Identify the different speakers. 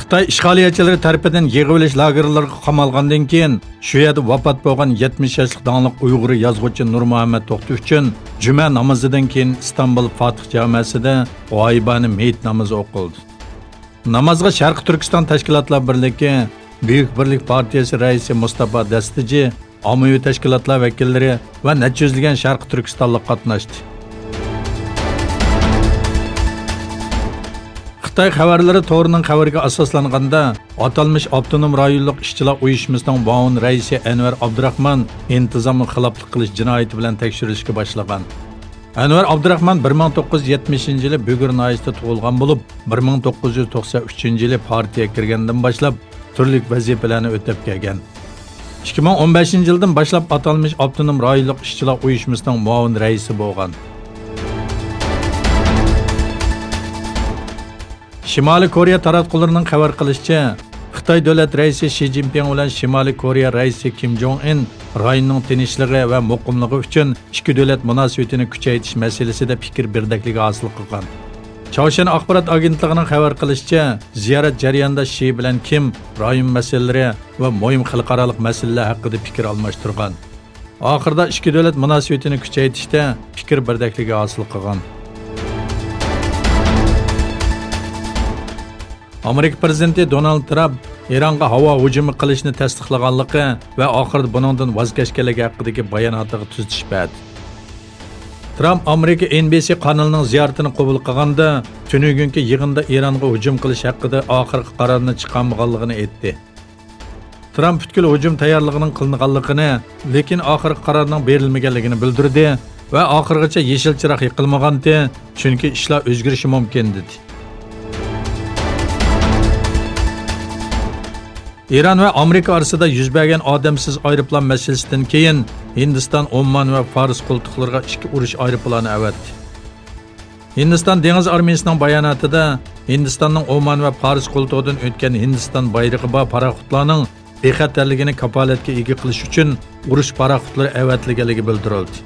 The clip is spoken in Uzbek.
Speaker 1: Xitoy ishg'oliyatchilari tarafidan yig'ilish lagerlariga qamalgandan keyin shu yerda vafot bo'lgan 70 yoshli donliq Uyg'ur yozuvchi Nurmuhammad To'xti uchun juma namozidan keyin Istanbul Fatih jamoasida g'oyibona meyit namozi o'qildi. Namozga Sharq Turkiston tashkilotlar birligi, Buyuk Birlik partiyasi raisi Mustafa Dastici, ommaviy tashkilotlar vakillari va necha yuzlagan Sharq Turkistonlik qatnashdi. Xitoy xabarlari to'rining xabariga asoslanganda, atalmış avtonom rayonlik ishchilar uyushmasining muavin raisi Anvar Abdurahman intizomni xiloflik qilish jinoyati bilan tekshirilishga boshlagan. Anvar Abdurahman 1970-yili Bugur noyasida tug'ilgan bo'lib, 1993-yili partiyaga kirgandan boshlab turli vazifalarni o'tab kelgan. 2015-yildan boshlab atalmış avtonom rayonlik ishchilar uyushmasining muavin raisi bo'lgan. Shimoliy Koreya taratqullarining xabar qilishicha, Xitoy davlat raisi Shi Jinping bilan Shimoliy Koreya raisi Kim Jong Un rayonning tinchligi va muqimligi uchun ikki davlat munosabatini kuchaytirish masalasida fikr birdakligi hosil qilgan. Chawshan axborot agentligining xabar qilishicha, ziyorat jarayonida Shi bilan Kim rayon masalalari va muhim xalqaro masalalar haqida fikr almashtirgan. Oxirida ikki davlat munosabatini kuchaytirishda fikr birdakligi hosil qilgan. Amerika prezidenti Donald Trump Eronga havo hujumi qilishni tasdiqlaganligi va oxirida buningdan voz kechganligi haqidagi bayonotiga tuzatish berdi. Trump Amerika NBC kanalining ziyoratini qabul qilganda, tunugungi yig'inda Eronga hujum qilish haqida oxirgi qarorni chiqarmaganligini aytdi. Trump butkul hujum tayyorligining qilinganligini, lekin oxirgi qarorning berilmaganligini bildirdi va oxirgacha yeshil chiroq yiqilmagandi, chunki ishlar o'zgarishi mumkin dedi. Eron va Amerika orasida yuz bergan odamsiz aeroplan masalasidan keyin Hindiston, Oman va Fars qultuqlariga ikki urush aeroplani avatdi. Hindiston dengiz armiyasining bayonotida Hindistonning Oman va Fars qultuqidan o'tgan Hindiston bayrog'i bor paraxotlarning bexatarligini kapolatga ega qilish uchun urush paraxotlari avatliganligi bildirildi.